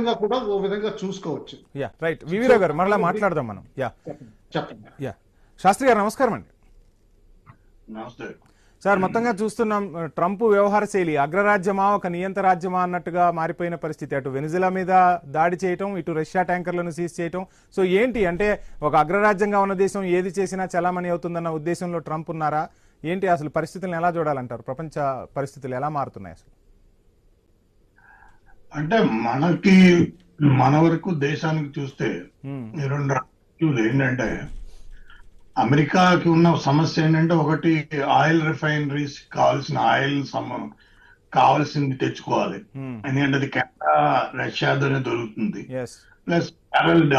విధంగా కూడా ఓ విధంగా చూసుకోవచ్చు. యా రైట్, వివీరావు గారు మరలా మాట్లాడదాం మనం. యా చెప్పండి. యా శాస్త్రి గారు నమస్కారం అండి. నమస్తే సార్, మొత్తంగా చూస్తున్నాం ట్రంప్ వ్యవహార శైలి అగ్రరాజ్యమా ఒక నియంత రాజ్యమా అన్నట్టుగా మారిపోయిన పరిస్థితి. అటు వెనిజులా మీద దాడి చేయటం, ఇటు రష్యా ట్యాంకర్లను సీజ్ చేయటం. సో ఏంటి అంటే ఒక అగ్రరాజ్యంగా ఉన్న దేశం ఏది చేసినా చలామణి అవుతుందన్న ఉద్దేశంలో ట్రంప్ ఉన్నారా ఏంటి? అసలు పరిస్థితులను ఎలా చూడాలంటారు? ప్రపంచ పరిస్థితులు ఎలా మారుతున్నాయి అసలు? అంటే మన వరకు దేశానికి చూస్తే ఈ రెండు రాష్ట్రాలు ఏంటంటే, అమెరికాకి ఉన్న సమస్య ఏంటంటే, ఒకటి ఆయిల్ రిఫైనరీస్ కావాల్సిన ఆయిల్ కావాల్సింది తెచ్చుకోవాలి. ఎందుకంటే అది కెనడా రష్యాతోనే దొరుకుతుంది. ప్లస్ $1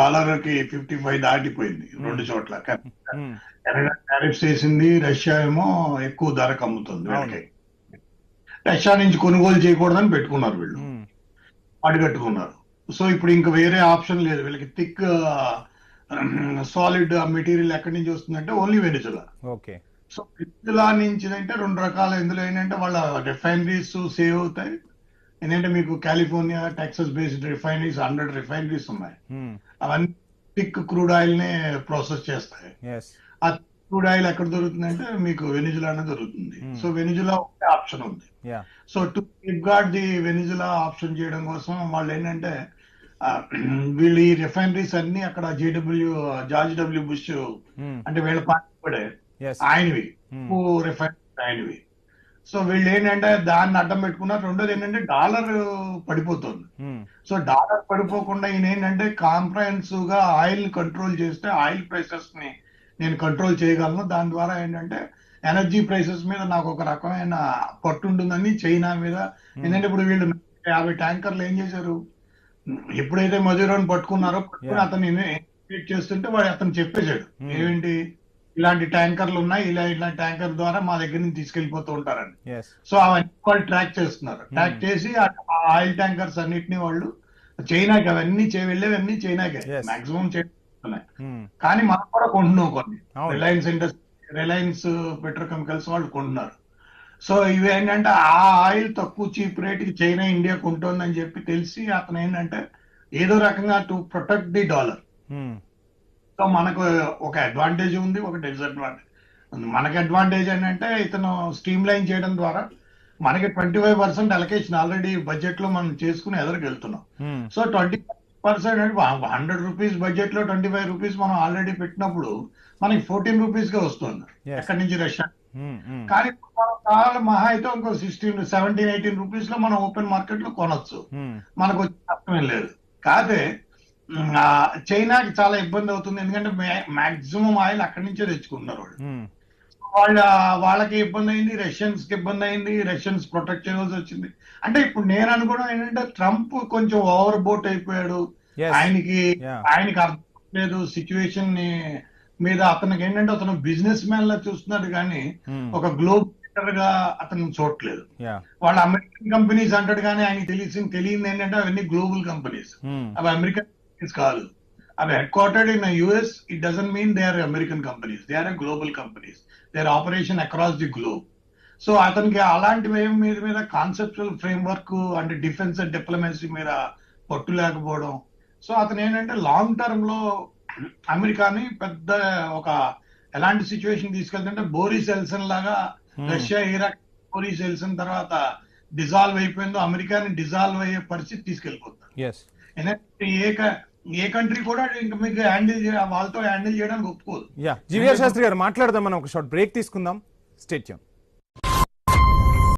55 దాటిపోయింది రెండు చోట్ల. కెనడా టారిఫ్స్ వేసింది, రష్యా ఏమో ఎక్కువ ధరకు అమ్ముతుంది వీళ్ళకి. రష్యా నుంచి కొనుగోలు చేయకూడదని పెట్టుకున్నారు వీళ్ళు, అడిగట్టుకున్నారు. సో ఇప్పుడు ఇంకా వేరే ఆప్షన్ లేదు వీళ్ళకి. థిక్ సాలిడ్ మెటీరియల్ ఎక్కడి నుంచి వస్తుందంటే ఓన్లీ వెనిజులా. సో వెనిజులా నుంచి అంటే రెండు రకాల, ఇందులో ఏంటంటే వాళ్ళ రిఫైనరీస్ సేవ్ అవుతాయి. ఏంటంటే మీకు California, Texas based refineries 100 refineries ఉన్నాయి. అవన్నీ థిక్ క్రూడ్ ఆయిల్ నే ప్రాసెస్ చేస్తాయి. ఆ క్రూడ్ ఆయిల్ ఎక్కడ దొరుకుతుందంటే మీకు వెనిజులానే దొరుకుతుంది. సో వెనిజులా ఒకటే ఆప్షన్ ఉంది. So to safeguard the Venezuela option చేయడం కోసం వాళ్ళు ఏంటంటే, వీళ్ళు ఈ రిఫైనరీస్ అన్ని అక్కడ జార్జ్ డబ్ల్యూ బుష్ అంటే వీళ్ళ పార్టీ కూడా ఆయనవి, రిఫైనరీస్ ఆయనవి. సో వీళ్ళు ఏంటంటే దాన్ని అడ్డం పెట్టుకున్నారు. రెండోది ఏంటంటే డాలర్ పడిపోతుంది. సో డాలర్ పడిపోకుండా ఈయన ఏంటంటే కాంప్రహెన్సివ్ గా ఆయిల్ కంట్రోల్ చేస్తే ఆయిల్ ప్రైసెస్ ని నేను కంట్రోల్ చేయగలను. దాని ద్వారా ఏంటంటే ఎనర్జీ ప్రైసెస్ మీద నాకు ఒక రకమైన పట్టు ఉంటుందని చైనా మీద. ఎందుకంటే ఇప్పుడు వీళ్ళు 50 ట్యాంకర్లు ఏం చేశారు, ఎప్పుడైతే మజూరోని పట్టుకున్నారో అతను ఇన్వెస్టిగేట్ చేస్తుంటే వాడు అతను చెప్పేశాడు ఏంటి, ఇలాంటి ట్యాంకర్లు ఉన్నాయి, ఇలా ట్యాంకర్ ద్వారా మా దగ్గర నుంచి తీసుకెళ్లిపోతూ ఉంటారని. సో అవన్నీ వాళ్ళు ట్రాక్ చేస్తున్నారు. ట్రాక్ చేసి ఆ ఆయిల్ ట్యాంకర్స్ అన్నిటినీ వాళ్ళు చైనాకి, అవన్నీ వెళ్ళేవన్నీ చైనాకే మాక్సిమం చేస్తున్నాయి. కానీ మనం కూడా కొంటున్నాం కొన్ని. రిలయన్స్ పెట్రోకెమికల్స్ వాళ్ళు కొంటున్నారు. సో ఇవి ఏంటంటే ఆ ఆయిల్ తక్కువ చీప్ రేట్ కి చైనా ఇండియా కొంటుందని చెప్పి తెలిసి అతను ఏంటంటే ఏదో రకంగా to protect the dollar. So మనకు ఒక అడ్వాంటేజ్ ఉంది, ఒక డిసడ్వాంటేజ్ ఉంది. మనకి అడ్వాంటేజ్ ఏంటంటే ఇతను స్ట్రీమ్ లైన్ చేయడం ద్వారా మనకి 25% అలొకేషన్ ఆల్రెడీ బడ్జెట్ లో మనం చేసుకుని ఎదురుకెళ్తున్నాం. సో 20% అంటే 100 రూపీస్ బడ్జెట్ లో 25 రూపీస్ మనం ఆల్రెడీ పెట్టినప్పుడు మనకి 14 రూపీస్ గా వస్తుంది ఎక్కడి నుంచి రష్యా. కానీ మహా అయితే ఇంకో 17-18 రూపీస్ లో మనం ఓపెన్ మార్కెట్ లో కొనొచ్చు, మనకు వచ్చే నష్టమే లేదు. కాదే చైనాకి చాలా ఇబ్బంది అవుతుంది, ఎందుకంటే మాక్సిమం ఆయిల్ అక్కడి నుంచే తెచ్చుకుంటున్నారు వాళ్ళు. వాళ్ళకి ఇబ్బంది అయింది, రష్యన్స్ కి ఇబ్బంది అయింది, రష్యన్స్ ప్రొటెక్ట్ చేయవలసి వచ్చింది. అంటే ఇప్పుడు నేను అనుకోవడం ఏంటంటే ట్రంప్ కొంచెం ఓవర్ బోట్ అయిపోయాడు. ఆయనకి అర్థం లేదు సిచ్యువేషన్ మీద. అతనికి ఏంటంటే అతను బిజినెస్ మ్యాన్ లా చూస్తున్నాడు కానీ ఒక గ్లోబల్ లీడర్ గా అతను చూడట్లేదు. వాళ్ళ అమెరికన్ కంపెనీస్ అంటాడు కానీ ఆయనకి తెలియదు ఏంటంటే అవన్నీ గ్లోబల్ కంపెనీస్, అవి అమెరికన్ కంపెనీస్ కాదు. అవి headquartered in US. It doesn't mean they are American companies, they are global companies, they are operation across the globe. So అతనికి అలాంటి మీద కాన్సెప్చువల్ ఫ్రేమ్ వర్క్ అంటే డిఫెన్స్ అండ్ డిప్లొమసీ మీద పట్టు లేకపోవడం. సో అతను ఏంటంటే లాంగ్ టర్మ్ లో అమెరికాని పెద్ద ఒక ఎలాంటి సిచ్యువేషన్ తీసుకెళ్తుంటే బోరిస్ ఎల్సన్ లాగా రష్యా ఇరాక్ బోరిస్ ఎల్సన్ తర్వాత డిజాల్వ్ అయిపోయిందో అమెరికాని డిజాల్వ్ అయ్యే పరిస్థితి తీసుకెళ్లిపోతారు. ఏ కంట్రీ కూడా ఇంకా మీకు వాళ్ళతో హ్యాండిల్ చేయడానికి ఒప్పుకోదు. జీవీఆర్ శాస్త్రి గారు మాట్లాడదాం, మనం ఒక షార్ట్ బ్రేక్ తీసుకుందాం. Stay tune.